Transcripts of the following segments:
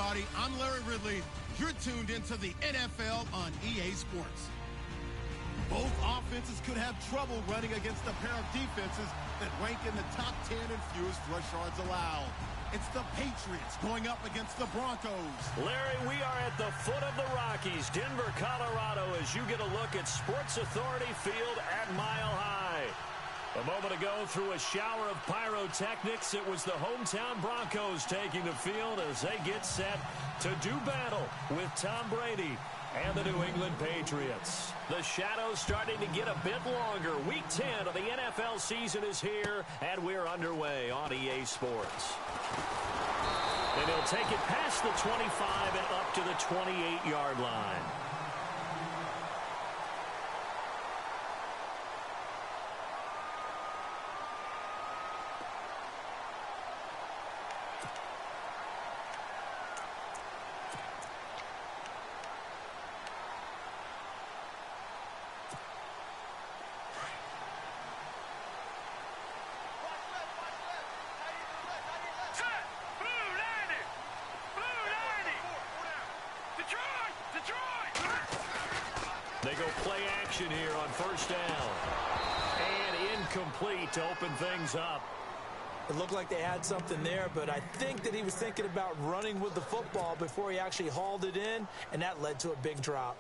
everybody. I'm Larry Ridley. You're tuned into the NFL on EA Sports. Both offenses could have trouble running against a pair of defenses that rank in the top 10 in fewest rush yards allowed. It's the Patriots going up against the Broncos. Larry, we are at the foot of the Rockies, Denver, Colorado, as you get a look at Sports Authority Field at Mile High. A moment ago, through a shower of pyrotechnics, it was the hometown Broncos taking the field as they get set to do battle with Tom Brady and the New England Patriots. The shadows starting to get a bit longer. Week 10 of the NFL season is here, and we're underway on EA Sports. And he'll take it past the 25 and up to the 28-yard line. They go play action here on first down. And incomplete to open things up. It looked like they had something there, but I think that he was thinking about running with the football before he actually hauled it in, and that led to a big drop.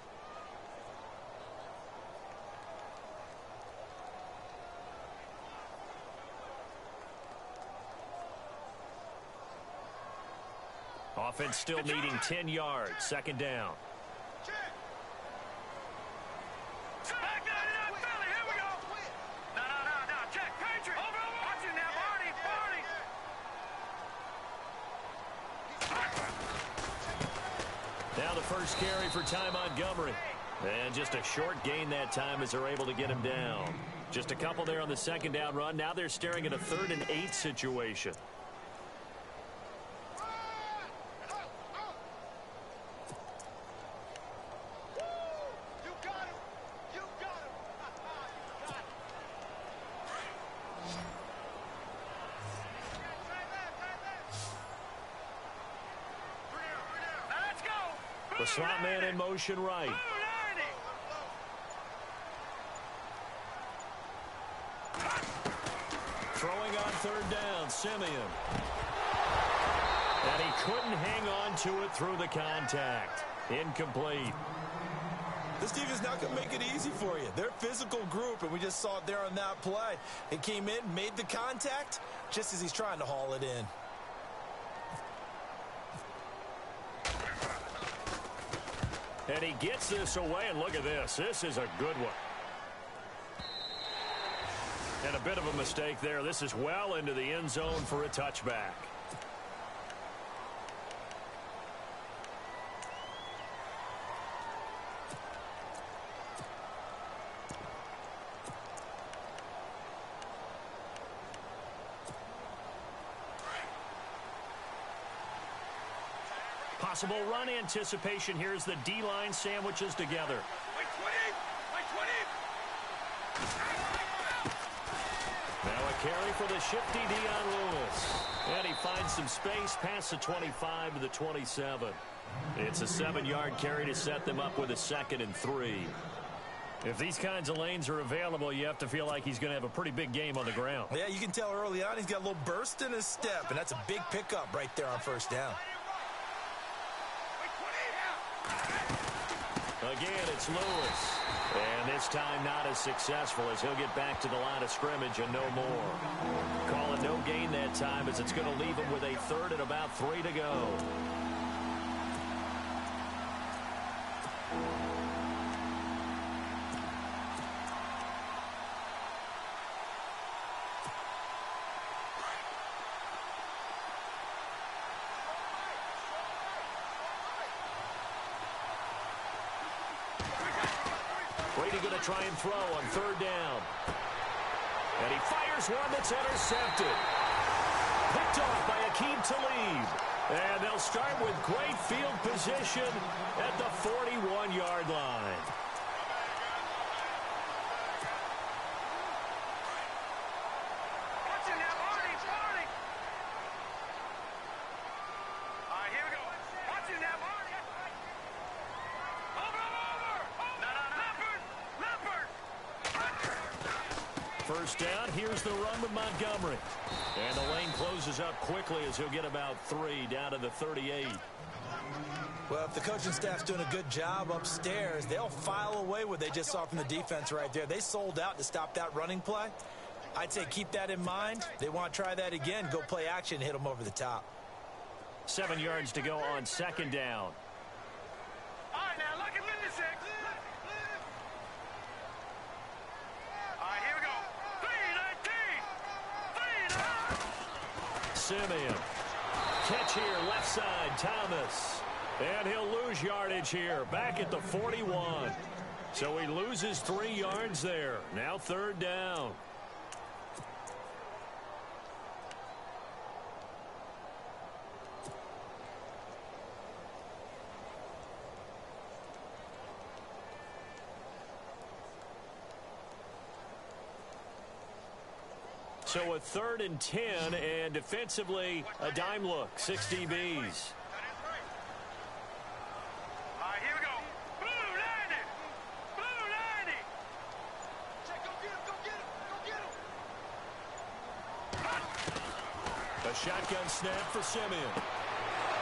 Offense still needing 10 yards. Second down. Now the first carry for Ty Montgomery. And just a short gain that time as they're able to get him down. Just a couple there on the second down run. Now they're staring at a 3rd and 8 situation. The slot man in motion right. Throwing on 3rd down, Simeon. And he couldn't hang on to it through the contact. Incomplete. This team is not going to make it easy for you. They're a physical group, and we just saw it there on that play. It came in, made the contact, just as he's trying to haul it in. And he gets this away, and look at this. This is a good one. And a bit of a mistake there. This is well into the end zone for a touchback. Possible run anticipation. Here's the D-line sandwiches together. Now a carry for the shifty Dion Lewis. And he finds some space past the 25 to the 27. It's a 7-yard carry to set them up with a 2nd and 3. If these kinds of lanes are available, you have to feel like he's going to have a pretty big game on the ground. Yeah, you can tell early on he's got a little burst in his step, and that's a big pickup right there on first down. Again, it's Lewis. And this time not as successful as he'll get back to the line of scrimmage and no more. Call it no gain that time as it's going to leave him with a 3rd and about 3 to go. Brady going to try and throw on 3rd down. And he fires one that's intercepted. Picked off by Aqib Talib. And they'll start with great field position at the 41-yard line. first down. Here's the run with Montgomery. And the lane closes up quickly as he'll get about 3 down to the 38. Well, if the coaching staff's doing a good job upstairs, they'll file away what they just saw from the defense right there. They sold out to stop that running play. I'd say keep that in mind. They want to try that again. Go play action, hit them over the top. 7 yards to go on second down. All right, now look at 56. All right, here we go. 3-19. Simeon. Catch here, left side, Thomas. And he'll lose yardage here, back at the 41. So he loses 3 yards there. Now third down. So a 3rd and 10, and defensively, a dime look. 6 DBs. All right, here we go. Blue 90. Blue 90. Check, go get him, go get him, go get him. A shotgun snap for Simeon.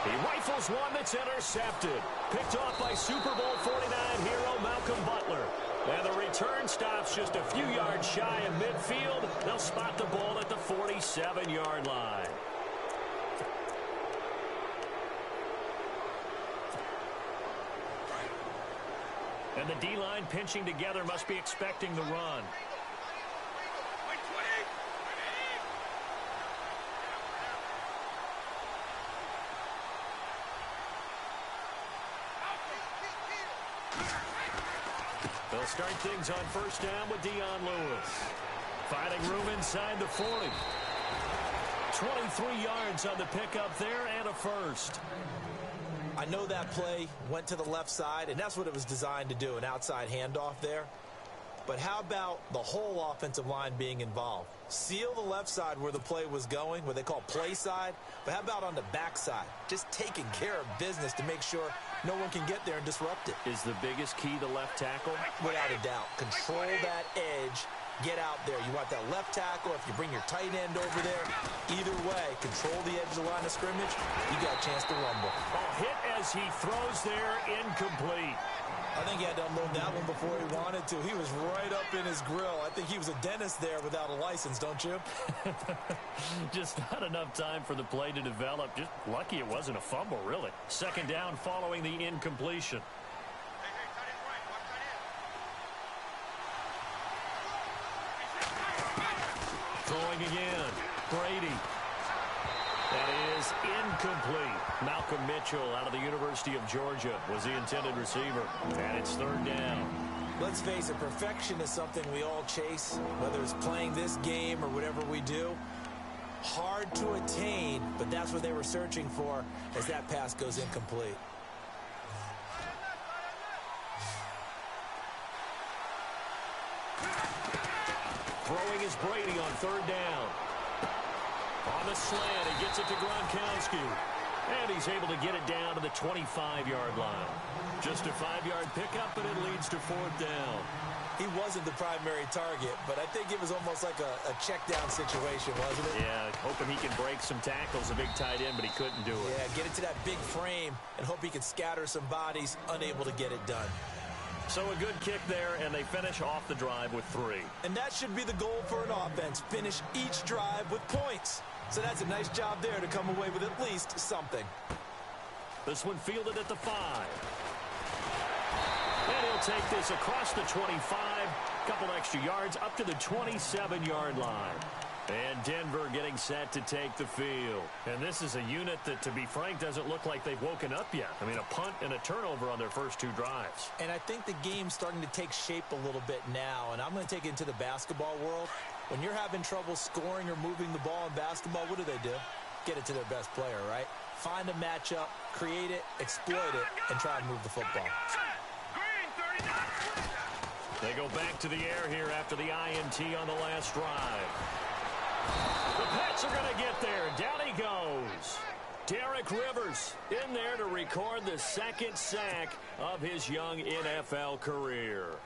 He rifles one that's intercepted. Picked off by Super Bowl 49 hero Malcolm Butler. And the return stops just a few yards shy of midfield. They'll spot the ball at the 47-yard line. And the D-line pinching together must be expecting the run. They'll start things on first down with Dion Lewis. Finding room inside the 40. 23 yards on the pickup there and a first. I know that play went to the left side, and that's what it was designed to do, an outside handoff there. But how about the whole offensive line being involved? Seal the left side where the play was going, what they call play side. But how about on the back side? Just taking care of business to make sure no one can get there and disrupt it. Is the biggest key to left tackle? Without a doubt. Control that edge. Get out there. You want that left tackle. If you bring your tight end over there, either way, control the edge of the line of scrimmage. You got a chance to rumble. A hit as he throws there, incomplete. I think he had to unload that one before he wanted to. He was right up in his grill. I think he was a dentist there without a license, don't you? Just not enough time for the play to develop. Just lucky it wasn't a fumble, really. Second down following the incompletion. Throwing again. Brady. That is incomplete. Malcolm Mitchell out of the University of Georgia was the intended receiver. And it's third down. Let's face it, perfection is something we all chase, whether it's playing this game or whatever we do. Hard to attain, but that's what they were searching for as that pass goes incomplete. Throwing is Brady on third down. On the slant, he gets it to Gronkowski. And he's able to get it down to the 25-yard line. Just a 5-yard pickup, but it leads to fourth down. He wasn't the primary target, but I think it was almost like a check-down situation, wasn't it? Yeah, hoping he can break some tackles, a big tight end, but he couldn't do it. Yeah, get it to that big frame and hope he can scatter some bodies, unable to get it done. So a good kick there, and they finish off the drive with 3. And that should be the goal for an offense, finish each drive with points. So that's a nice job there to come away with at least something. This one fielded at the 5. And he'll take this across the 25, couple extra yards up to the 27-yard line. And Denver getting set to take the field. And this is a unit that, to be frank, doesn't look like they've woken up yet. I mean, a punt and a turnover on their first 2 drives. And I think the game's starting to take shape a little bit now. And I'm going to take it into the basketball world. When you're having trouble scoring or moving the ball in basketball, what do? Get it to their best player, right? Find a matchup, create it, exploit it, and try and move the football. They go back to the air here after the INT on the last drive. The Pats are going to get there. Down he goes. Derek Rivers in there to record the 2nd sack of his young NFL career.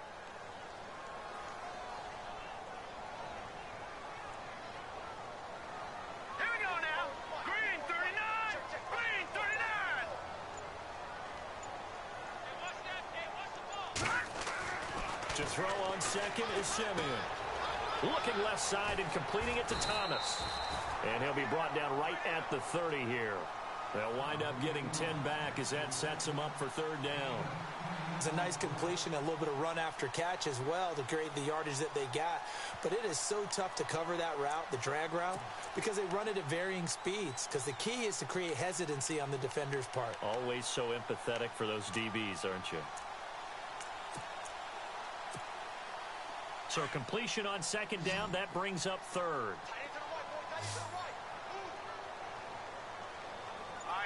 To throw on second is Simeon. Looking left side and completing it to Thomas. And he'll be brought down right at the 30 here. They'll wind up getting 10 back as that sets them up for third down. It's a nice completion, a little bit of run after catch as well to create the yardage that they got. But it is so tough to cover that route, the drag route, because they run it at varying speeds. Because the key is to create hesitancy on the defender's part. Always so empathetic for those DBs, aren't you? So completion on second down, that brings up third.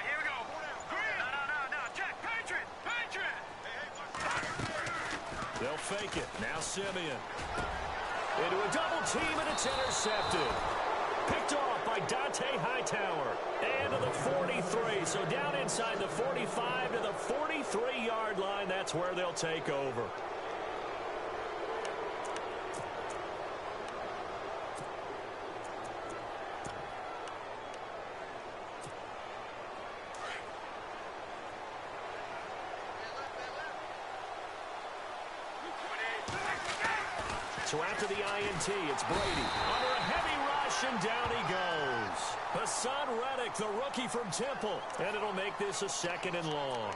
Here we go. No. Check. Patriot. They'll fake it. Now Simeon. Into a double team, and it's intercepted. Picked off by Dante Hightower. And to the 43. So down inside the 45 to the 43-yard line. That's where they'll take over. So after the INT, it's Brady. Under a heavy rush, and down he goes. Hassan Reddick, the rookie from Temple. And it'll make this a second and long.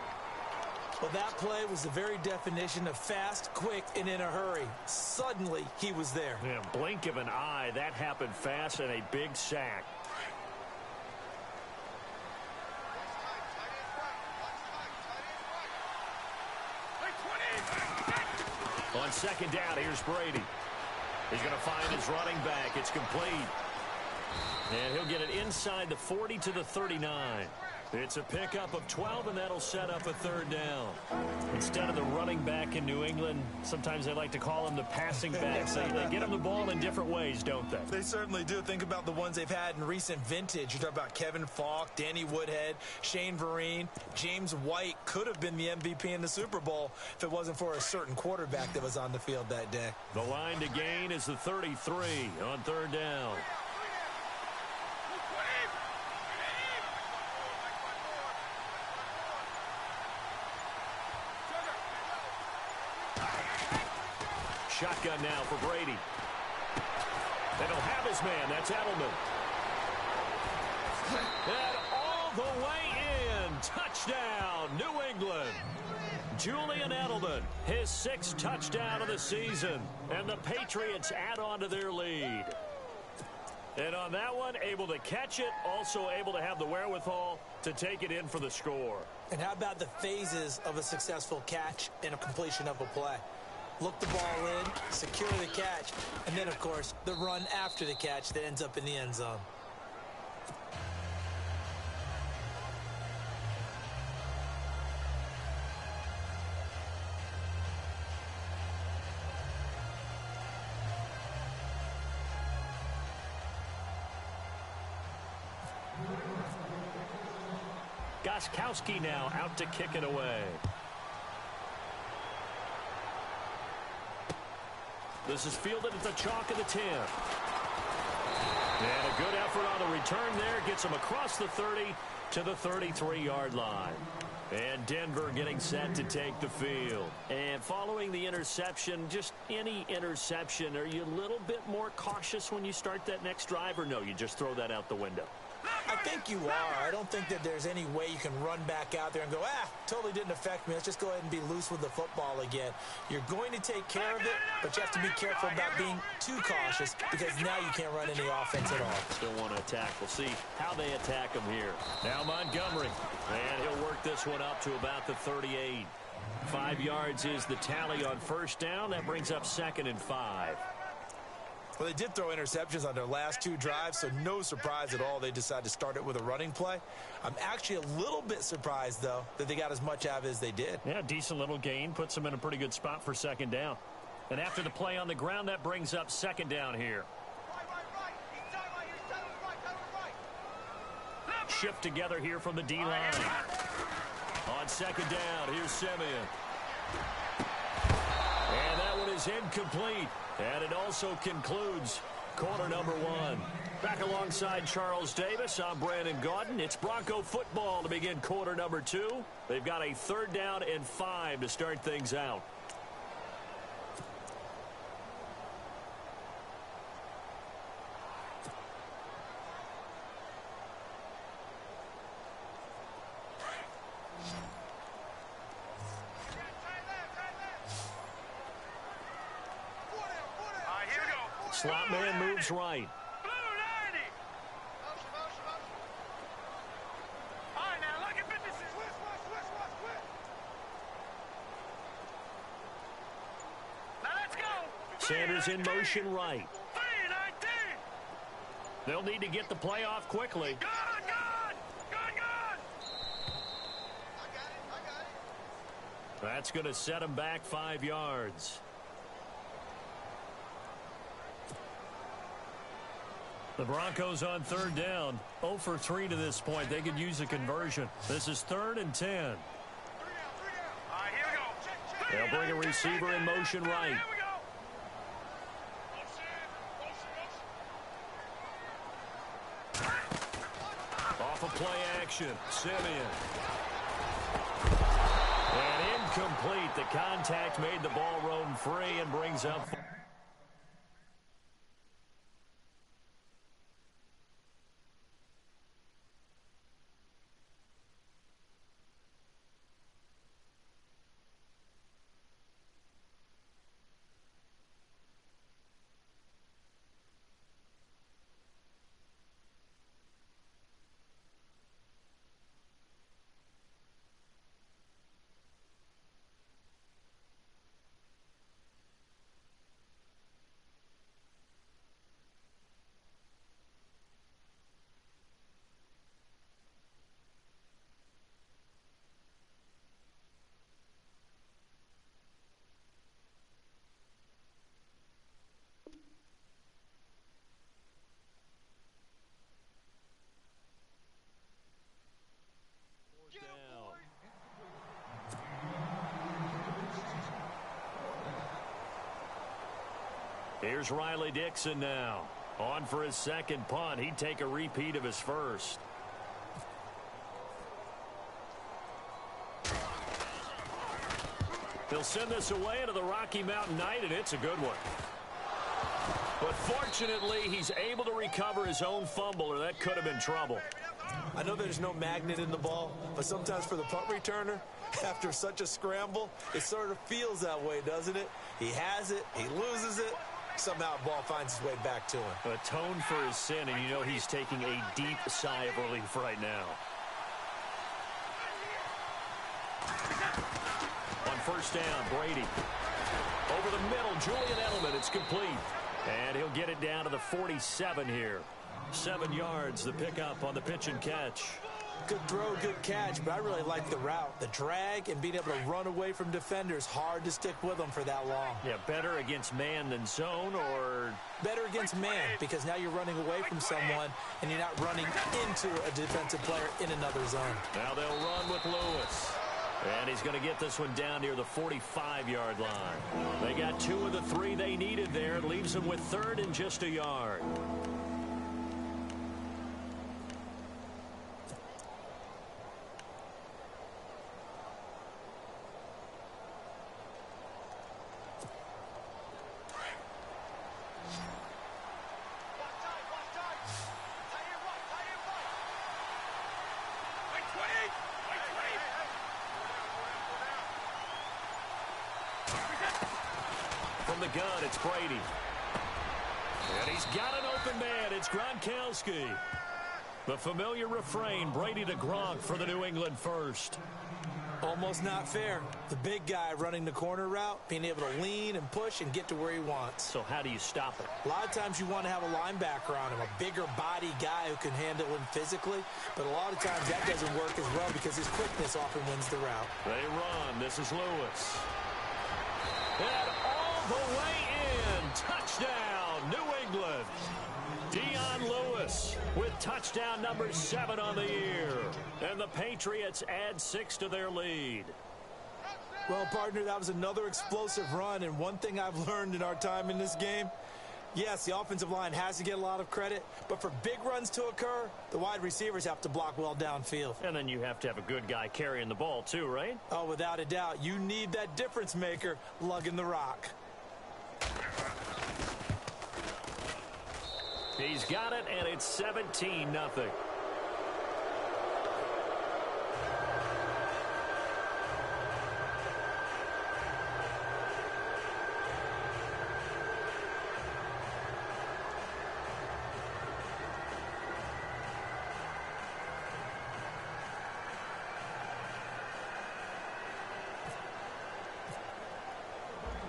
Well, that play was the very definition of fast, quick, and in a hurry. Suddenly, he was there. Yeah, blink of an eye. That happened fast, and a big sack. On second down, here's Brady. He's going to find his running back. It's complete. And he'll get it inside the 40 to the 39. It's a pickup of 12, and that'll set up a third down. Instead of the running back in New England, sometimes they like to call him the passing backs. They get him the ball in different ways, don't they? They certainly do. Think about the ones they've had in recent vintage. You talk about Kevin Falk, Danny Woodhead, Shane Vereen, James White could have been the MVP in the Super Bowl if it wasn't for a certain quarterback that was on the field that day. The line to gain is the 33 on third down. Shotgun now for Brady. They don't have his man. That's Edelman. And all the way in. Touchdown, New England. Julian Edelman, his 6th touchdown of the season. And the Patriots add on to their lead. And on that one, able to catch it, also able to have the wherewithal to take it in for the score. And how about the phases of a successful catch and a completion of a play? Look the ball in, secure the catch, and then, of course, the run after the catch that ends up in the end zone. Gostkowski now out to kick it away. This is fielded at the chalk of the 10. And a good effort on the return there. Gets him across the 30 to the 33-yard line. And Denver getting set to take the field. And following the interception, just any interception, are you a little bit more cautious when you start that next drive, or no, you just throw that out the window? I think you are. I don't think that there's any way you can run back out there and go, totally didn't affect me. Let's just go ahead and be loose with the football again. You're going to take care of it, but you have to be careful about being too cautious because now you can't run any offense at all. Still want to attack. We'll see how they attack him here. Now Montgomery. And he'll work this one up to about the 38. 5 yards is the tally on first down. That brings up 2nd and 5. Well, they did throw interceptions on their last 2 drives, so no surprise at all they decided to start it with a running play. I'm actually a little bit surprised, though, that they got as much out of it as they did. Yeah, decent little gain. Puts them in a pretty good spot for 2nd down. And after the play on the ground, that brings up 2nd down here. Shift together here from the D-line. On 2nd down, here's Simeon. And that one is incomplete. And it also concludes quarter number 1. Back alongside Charles Davis, I'm Brandon Gaudin. It's Bronco football to begin quarter number 2. They've got a 3rd down and 5 to start things out. Slot man moves right. Blue 90. All right, now look at business. Now let's go. Sanders in motion right. 319. They'll need to get the play off quickly. Good. That's going to set him back 5 yards. The Broncos on third down. 0 for 3 to this point. They could use a conversion. This is 3rd and 10. All right, here we go. They'll bring a receiver in motion right. Here we go. Off of play action. Simeon. And incomplete. The contact made the ball roam free and brings up. Here's Riley Dixon now. On for his second punt. He'd take a repeat of his first. They'll send this away into the Rocky Mountain Night, and it's a good one. But fortunately, he's able to recover his own fumble, or that could have been trouble. I know there's no magnet in the ball, but sometimes for the punt returner, after such a scramble, it sort of feels that way, doesn't it? He has it, he loses it, somehow the ball finds its way back to him. Atone for his sin, and you know he's taking a deep sigh of relief right now. On first down, Brady. Over the middle, Julian Edelman, it's complete. And he'll get it down to the 47 here. 7 yards, the pickup on the pitch and catch. Good throw, good catch, but I really like the route. The drag and being able to run away from defenders, hard to stick with them for that long. Yeah, better against man than zone, or? Better against man, because now you're running away from someone and you're not running into a defensive player in another zone. Now they'll run with Lewis. And he's going to get this one down near the 45-yard line. They got 2 of the 3 they needed there. It leaves them with 3rd and just a yard. From the gun, it's Brady. And he's got an open man. It's Gronkowski. The familiar refrain, Brady to Gronk for the New England first. Almost not fair. The big guy running the corner route, being able to lean and push and get to where he wants. So how do you stop it? A lot of times you want to have a linebacker on him, a bigger body guy who can handle him physically. But a lot of times that doesn't work as well because his quickness often wins the route. They run. This is Lewis. And all the way in. Touchdown, New England. Dion Lewis with touchdown number 7 on the year. And the Patriots add 6 to their lead. Well, partner, that was another explosive run. And one thing I've learned in our time in this game, yes, the offensive line has to get a lot of credit. But for big runs to occur, the wide receivers have to block well downfield. And then you have to have a good guy carrying the ball too, right? Oh, without a doubt. You need that difference maker lugging the rock. He's got it, and it's 17-0.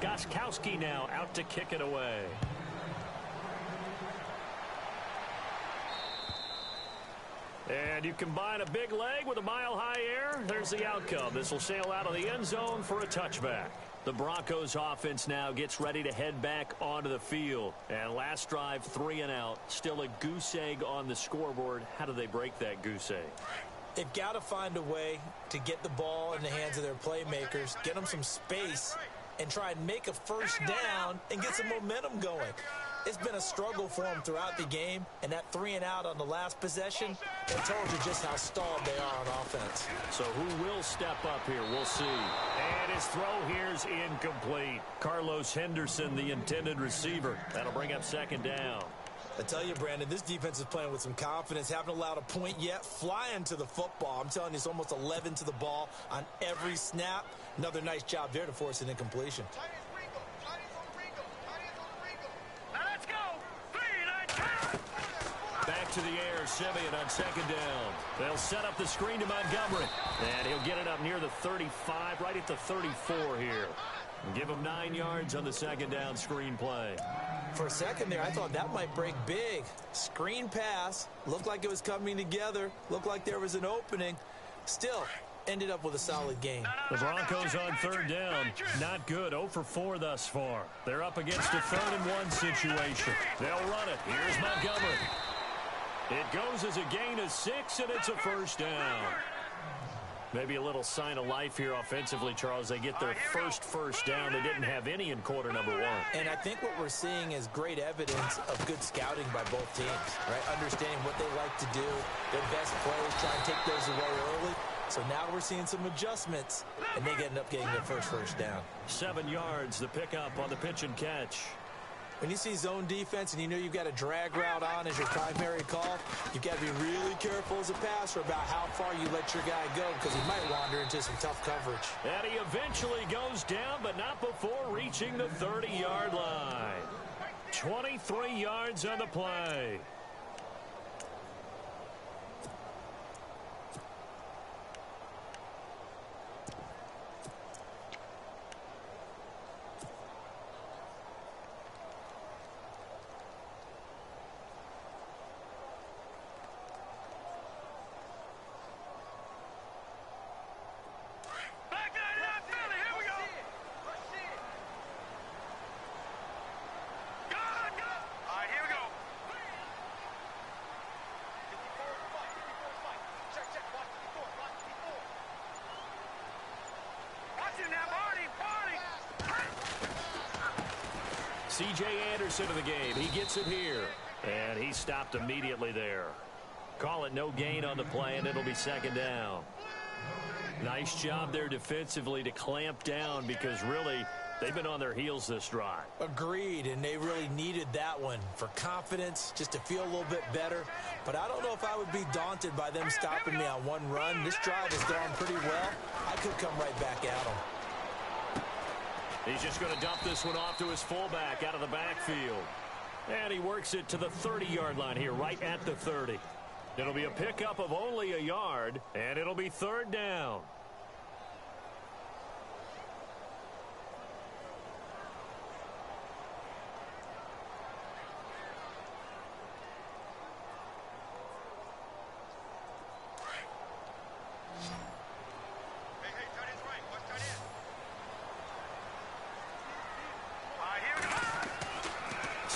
Gostkowski now out to kick it away. And you combine a big leg with a mile-high air, there's the outcome. This will sail out of the end zone for a touchback. The Broncos offense now gets ready to head back onto the field. And last drive, 3 and out. Still a goose egg on the scoreboard. How do they break that goose egg? They've got to find a way to get the ball in the hands of their playmakers, get them some space, and try and make a first down and get some momentum going. It's been a struggle for them throughout the game, and that 3 and out on the last possession, they told you just how stalled they are on offense. So who will step up here? We'll see. And his throw here's incomplete. Carlos Henderson, the intended receiver. That'll bring up second down. I tell you, Brandon, this defense is playing with some confidence. Haven't allowed a point yet. Flying to the football. I'm telling you, it's almost 11 to the ball on every snap. Another nice job there to force an incompletion. Back to the air, Simeon on second down. They'll set up the screen to Montgomery. And he'll get it up near the 35, right at the 34 here. And give him 9 yards on the second down screen play. For a second there, I thought that might break big. Screen pass. Looked like it was coming together. Looked like there was an opening. Still, ended up with a solid game. The Broncos on third down. Not good. 0 for 4 thus far. They're up against a 3rd and 1 situation. They'll run it. Here's Montgomery. It goes as a gain of 6, and it's a first down. Maybe a little sign of life here offensively, Charles. They get their first down. They didn't have any in quarter number 1. And I think what we're seeing is great evidence of good scouting by both teams, right? Understanding what they like to do, their best plays, try and take those away early. So now we're seeing some adjustments, and they end up getting their first down. 7 yards, the pickup on the pitch and catch. When you see zone defense and you know you've got a drag route on as your primary call, you've got to be really careful as a passer about how far you let your guy go because he might wander into some tough coverage. And he eventually goes down, but not before reaching the 30-yard line. 23 yards on the play. C.J. Anderson of the game. He gets it here. And he stopped immediately there. Call it no gain on the play, and it'll be second down. Nice job there defensively to clamp down because really they've been on their heels this drive. Agreed, and they really needed that one for confidence, just to feel a little bit better. But I don't know if I would be daunted by them stopping me on one run. This drive has gone pretty well. I could come right back at them. He's just going to dump this one off to his fullback out of the backfield. And he works it to the 30-yard line here, right at the 30. It'll be a pickup of only a yard, and it'll be third down.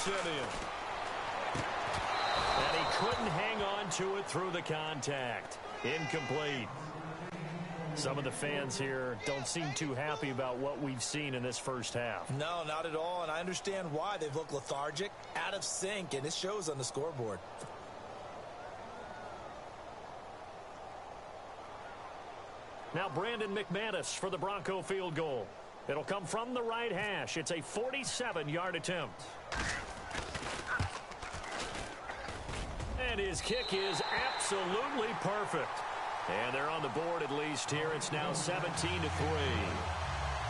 And he couldn't hang on to it through the contact. Incomplete. Some of the fans here don't seem too happy about what we've seen in this first half. No, not at all, and I understand why. They've looked lethargic, out of sync, and it shows on the scoreboard. Now Brandon McManus for the Bronco field goal. It'll come from the right hash. It's a 47-yard attempt. And his kick is absolutely perfect. And they're on the board at least here. It's now 17-3.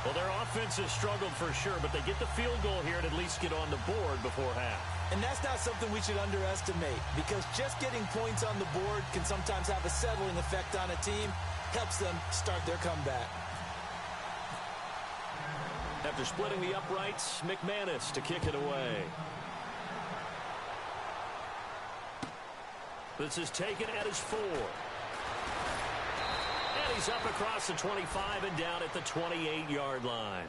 Well, their offense has struggled for sure, but they get the field goal here and at least get on the board before half. And that's not something we should underestimate, because just getting points on the board can sometimes have a settling effect on a team. Helps them start their comeback. After splitting the uprights, McManus to kick it away. This is taken at his 4. And he's up across the 25 and down at the 28-yard line.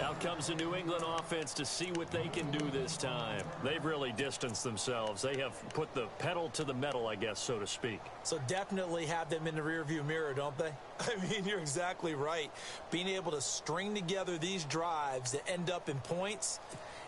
Out comes the New England offense to see what they can do this time. They've really distanced themselves. They have put the pedal to the metal, I guess, so to speak. So definitely have them in the rearview mirror, don't they? I mean, you're exactly right. Being able to string together these drives that end up in points,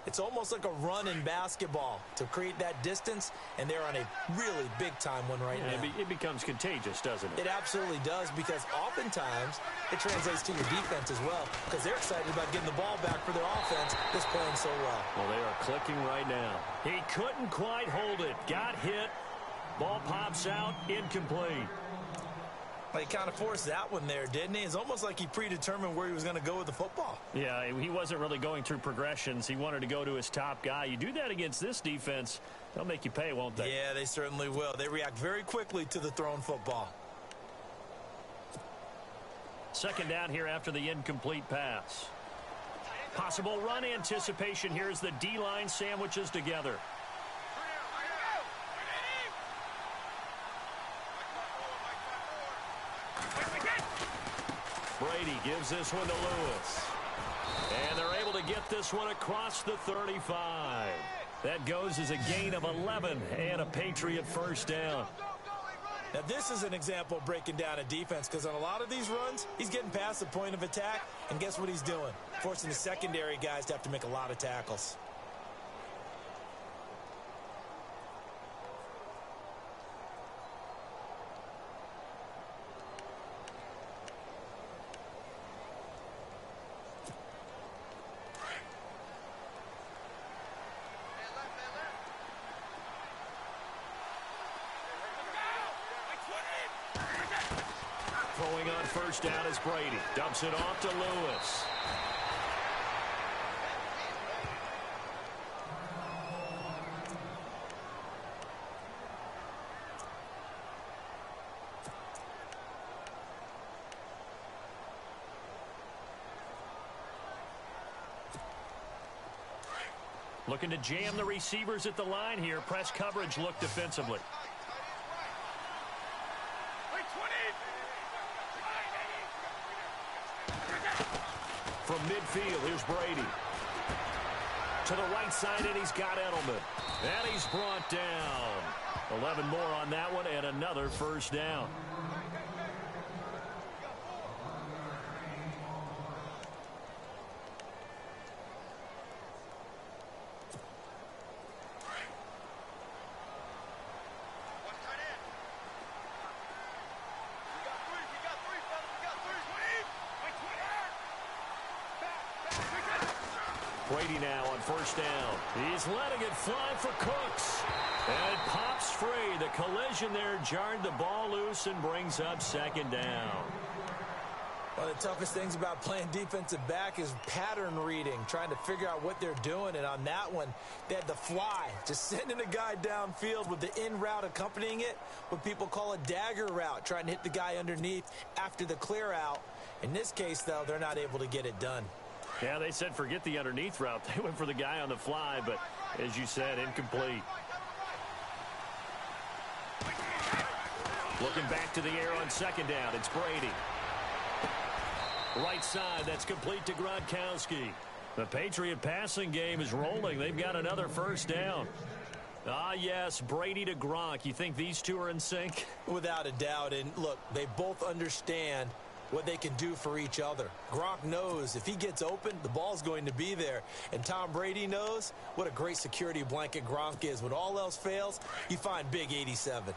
it's almost like a run in basketball to create that distance, and they're on a really big-time one right now. It becomes contagious, doesn't it? It absolutely does, because oftentimes it translates to your defense as well, because they're excited about getting the ball back for their offense that's playing so well. Well, they are clicking right now. He couldn't quite hold it. Got hit. Ball pops out. Incomplete. Well, he kind of forced that one there, didn't he? It's almost like he predetermined where he was going to go with the football. Yeah, he wasn't really going through progressions. He wanted to go to his top guy. You do that against this defense, they'll make you pay, won't they? Yeah, they certainly will. They react very quickly to the thrown football. Second down here after the incomplete pass. Possible run anticipation here as the D-line sandwiches together. Brady gives this one to Lewis. And they're able to get this one across the 35. That goes as a gain of 11 and a Patriot first down. Now, this is an example of breaking down a defense, because on a lot of these runs, he's getting past the point of attack, and guess what he's doing? Forcing the secondary guys to have to make a lot of tackles. Throwing on first down is Brady. Dumps it off to Lewis. Looking to jam the receivers at the line here. Press coverage look defensively. From midfield, here's Brady. To the right side, and he's got Edelman. And he's brought down. 11 more on that one, and another first down. Brady now on first down. He's letting it fly for Cooks. And it pops free. The collision there jarred the ball loose and brings up second down. One of the toughest things about playing defensive back is pattern reading, trying to figure out what they're doing. And on that one, they had the fly, just sending a guy downfield with the in route accompanying it, what people call a dagger route, trying to hit the guy underneath after the clear out. In this case, though, they're not able to get it done. Yeah, they said forget the underneath route. They went for the guy on the fly, but as you said, incomplete. Looking back to the air on second down, it's Brady. Right side, that's complete to Gronkowski. The Patriot passing game is rolling. They've got another first down. Ah, yes, Brady to Gronk. You think these two are in sync? Without a doubt. And look, they both understand what they can do for each other. Gronk knows if he gets open, the ball's going to be there. And Tom Brady knows what a great security blanket Gronk is. When all else fails, you find Big 87.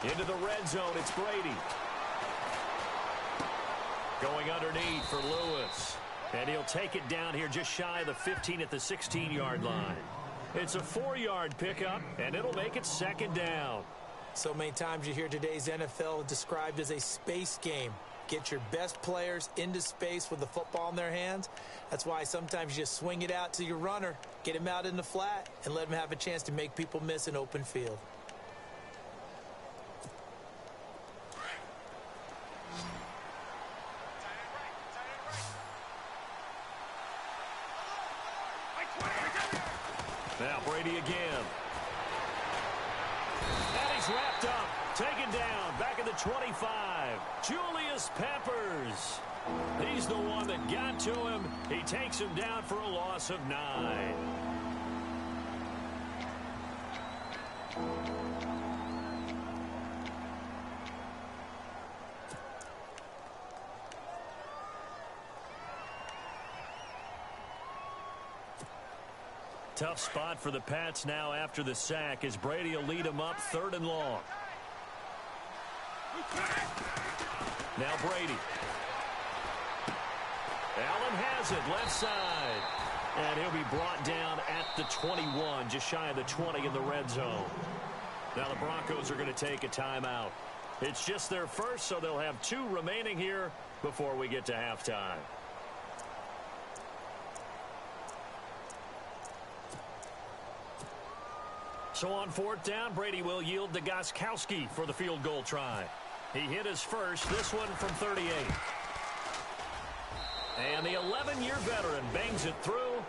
Into the red zone, it's Brady. Going underneath for Lewis. And he'll take it down here just shy of the 15 at the 16-yard line. It's a 4-yard pickup, and it'll make it second down. So many times you hear today's NFL described as a space game. Get your best players into space with the football in their hands. That's why sometimes you just swing it out to your runner, get him out in the flat, and let him have a chance to make people miss an open field. Now Brady again. And he's wrapped up. Taken down. Back at the 25. Julius Peppers. He's the one that got to him. He takes him down for a loss of 9. Tough spot for the Pats now after the sack as Brady will lead them up 3rd and long. Now Brady. Allen has it, left side. And he'll be brought down at the 21, just shy of the 20 in the red zone. Now the Broncos are going to take a timeout. It's just their first, so they'll have 2 remaining here before we get to halftime. So on 4th down, Brady will yield to Gostkowski for the field goal try. He hit his first, this one from 38. And the 11-year veteran bangs it through,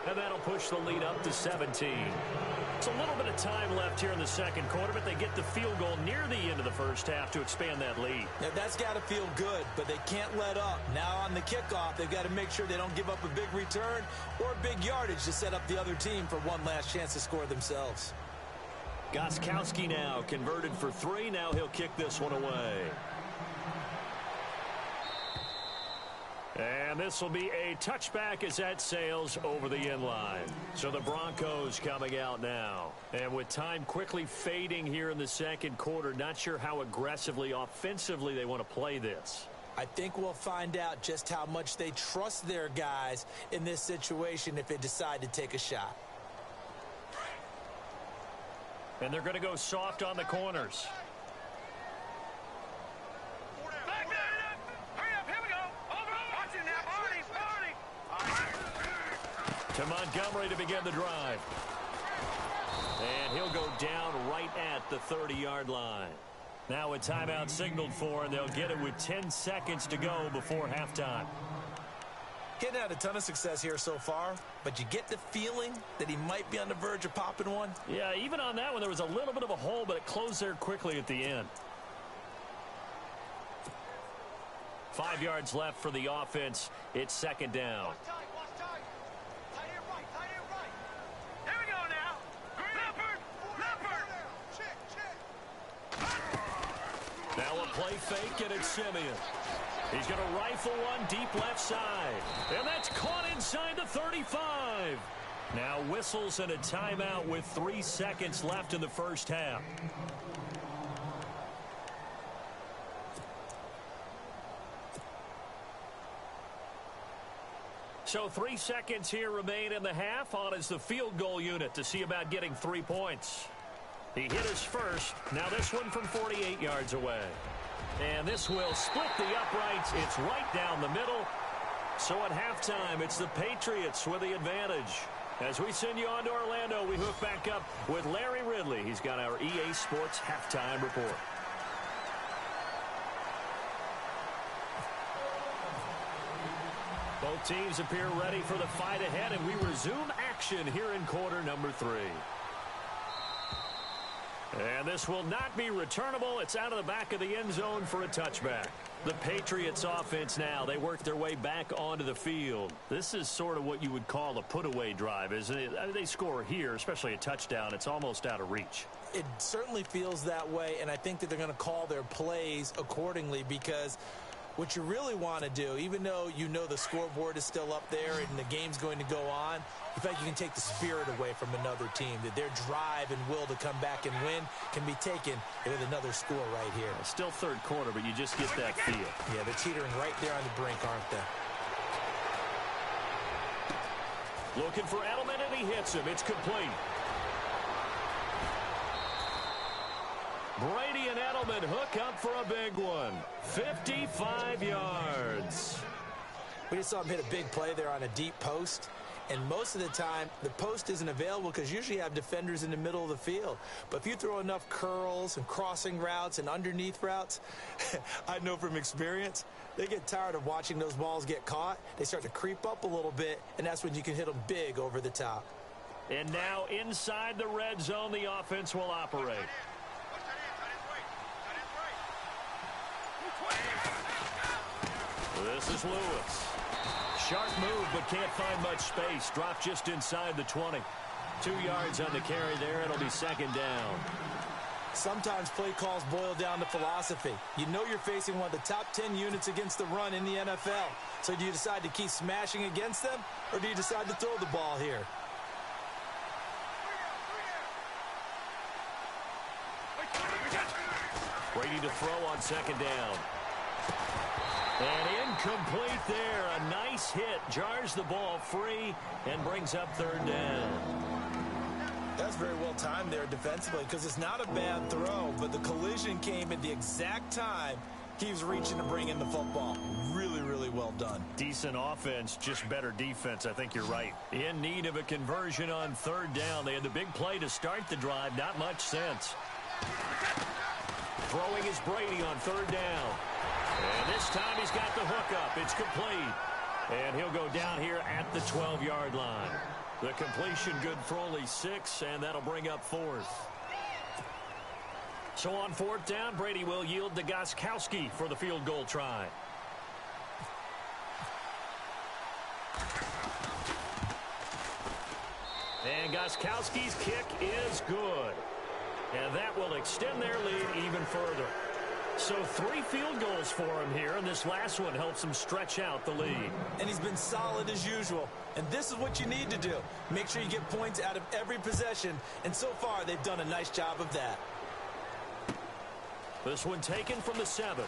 and that'll push the lead up to 17. It's a little bit of time left here in the second quarter, but they get the field goal near the end of the first half to expand that lead. Yeah, that's got to feel good, but they can't let up. Now on the kickoff, they've got to make sure they don't give up a big return or big yardage to set up the other team for one last chance to score themselves. Gostkowski now converted for 3. Now he'll kick this one away. And this will be a touchback as that sails over the end line. So the Broncos coming out now. And with time quickly fading here in the second quarter, not sure how aggressively, offensively they want to play this. I think we'll find out just how much they trust their guys in this situation if they decide to take a shot. And they're going to go soft on the corners. To Montgomery to begin the drive. And he'll go down right at the 30-yard line. Now a timeout signaled for, and they'll get it with 10 seconds to go before halftime. Getting had a ton of success here so far, but you get the feeling that he might be on the verge of popping one. Yeah, even on that one, there was a little bit of a hole, but it closed there quickly at the end. 5 yards left for the offense. It's 2nd down. Now a play fake, and it's Simeon. He's going to rifle one deep left side. And that's caught inside the 35. Now whistles and a timeout with 3 seconds left in the first half. So 3 seconds here remain in the half. On is the field goal unit to see about getting 3 points. He hit his first. Now this one from 48 yards away. And this will split the uprights. It's right down the middle. So at halftime, it's the Patriots with the advantage. As we send you on to Orlando, we hook back up with Larry Ridley. He's got our EA Sports halftime report. Both teams appear ready for the fight ahead, and we resume action here in quarter number 3. And this will not be returnable. It's out of the back of the end zone for a touchback. The Patriots offense now, they work their way back onto the field. This is sort of what you would call a put-away drive, isn't it? I mean, they score here, especially a touchdown. It's almost out of reach. It certainly feels that way, and I think that they're going to call their plays accordingly, because what you really want to do, even though you know the scoreboard is still up there and the game's going to go on, you feel like you can take the spirit away from another team, that their drive and will to come back and win can be taken with another score right here. Still third quarter, but you just get that feel. Yeah, they're teetering right there on the brink, aren't they? Looking for Edelman, and he hits him. It's complete. Brady and Edelman hook up for a big one. 55 yards. We just saw him hit a big play there on a deep post. And most of the time, the post isn't available because usually you have defenders in the middle of the field. But if you throw enough curls and crossing routes and underneath routes, I know from experience, they get tired of watching those balls get caught. They start to creep up a little bit, and that's when you can hit them big over the top. And now inside the red zone, the offense will operate. This is Lewis. Sharp move, but can't find much space. Dropped just inside the 20. 2 yards on the carry there. It'll be second down. Sometimes play calls boil down to philosophy. You know you're facing one of the top 10 units against the run in the NFL. So do you decide to keep smashing against them, or do you decide to throw the ball here? Brady to throw on second down. And incomplete there. A nice hit. Jars the ball free and brings up third down. That's very well timed there defensively, because it's not a bad throw, but the collision came at the exact time he was reaching to bring in the football. Really, really well done. Decent offense, just better defense. I think you're right. In need of a conversion on third down. They had the big play to start the drive. Not much sense. Throwing is Brady on third down. And this time he's got the hook up. It's complete. And he'll go down here at the 12-yard line. The completion good for only 6, and that'll bring up fourth. So on fourth down, Brady will yield to Gostkowski for the field goal try. And Gostkowski's kick is good. And that will extend their lead even further. So 3 field goals for him here, and this last one helps him stretch out the lead. And he's been solid as usual. And this is what you need to do. Make sure you get points out of every possession. And so far, they've done a nice job of that. This one taken from the 7.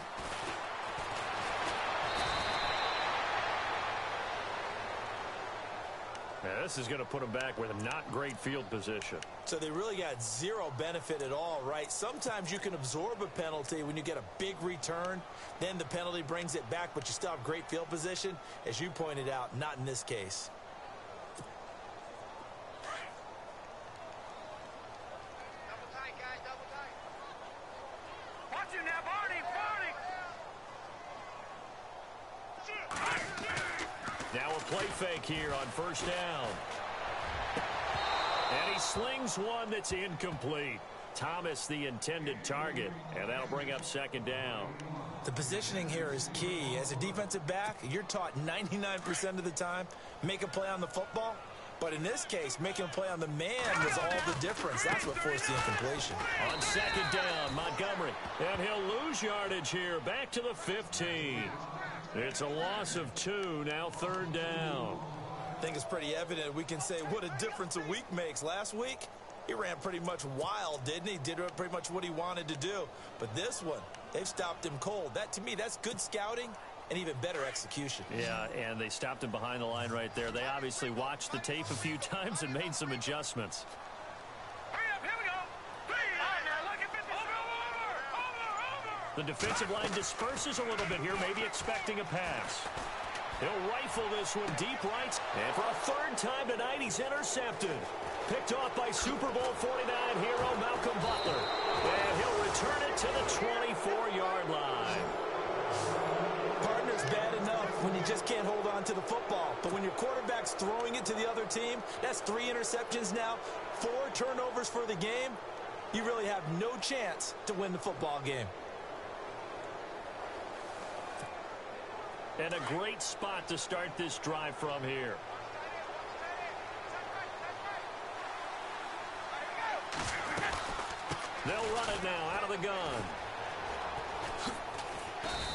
Now, this is going to put them back with a not great field position. So they really got zero benefit at all, right? Sometimes you can absorb a penalty when you get a big return. Then the penalty brings it back, but you still have great field position. As you pointed out, not in this case. Double tight, guys, double tight. Watch him now, Barney, Barney! Now a play fake here on first down. And he slings one that's incomplete. Thomas the intended target, and that'll bring up second down. The positioning here is key. As a defensive back, you're taught 99% of the time, make a play on the football. But in this case, making a play on the man was all the difference. That's what forced the incompletion. On second down, Montgomery. And he'll lose yardage here, back to the 15. It's a loss of 2, now third down. I think it's pretty evident. We can say what a difference a week makes. Last week, he ran pretty much wild, didn't he? Did pretty much what he wanted to do. But this one, they've stopped him cold. That, to me, that's good scouting and even better execution. Yeah, and they stopped him behind the line right there. They obviously watched the tape a few times and made some adjustments. Hurry up, here we go! Please! All right, now, look at this. Over! The defensive line disperses a little bit here, maybe expecting a pass. He'll rifle this one deep right. And for a third time tonight, he's intercepted. Picked off by Super Bowl 49 hero Malcolm Butler. And he'll return it to the 24-yard line. Partner's bad enough when you just can't hold on to the football. But when your quarterback's throwing it to the other team, that's 3 interceptions now, 4 turnovers for the game. You really have no chance to win the football game. And a great spot to start this drive from here. They'll run it now out of the gun.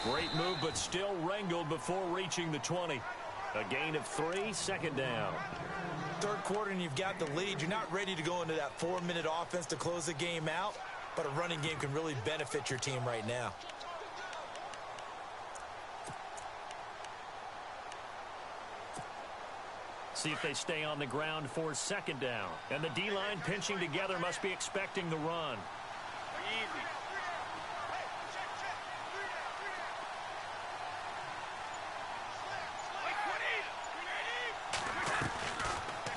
Great move, but still wrangled before reaching the 20. A gain of 3, second down. Third quarter and you've got the lead. You're not ready to go into that 4-minute offense to close the game out, but a running game can really benefit your team right now. See if they stay on the ground for second down. And the D-line pinching together must be expecting the run. Easy.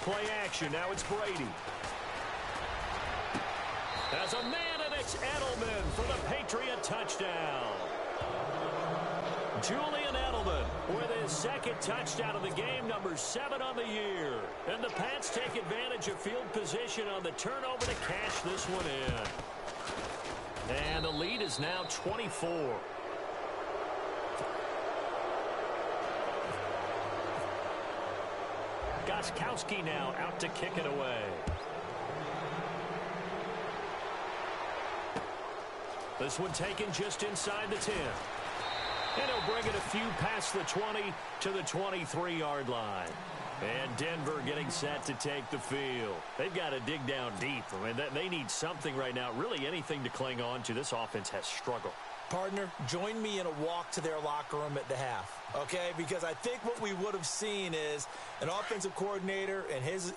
Play action. Now it's Brady. As a man, and it's Edelman for the Patriot touchdown. Julian Edelman with his second touchdown of the game, number 7 on the year. And the Pats take advantage of field position on the turnover to cash this one in. And the lead is now 24. Gostkowski now out to kick it away. This one taken just inside the 10. And he'll bring it a few past the 20 to the 23-yard line. And Denver getting set to take the field. They've got to dig down deep. I mean, they need something right now, really anything to cling on to. This offense has struggled. Partner, join me in a walk to their locker room at the half, okay? Because I think what we would have seen is an offensive coordinator and his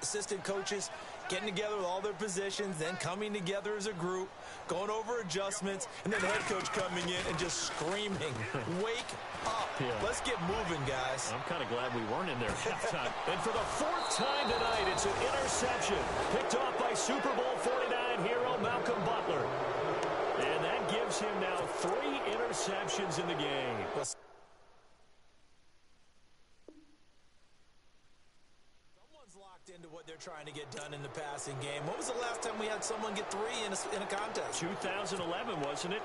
assistant coaches getting together with all their positions, then coming together as a group, going over adjustments, and then the head coach coming in and just screaming, wake up. Yeah. Let's get moving, guys. I'm kind of glad we weren't in there at halftime. And for the 4th time tonight, it's an interception picked off by Super Bowl 49 hero Malcolm Butler. And that gives him now 3 interceptions in the game. Someone's locked into what they're trying to get done in the passing game. When was the last time we had someone get 3 in a contest? 2011, wasn't it?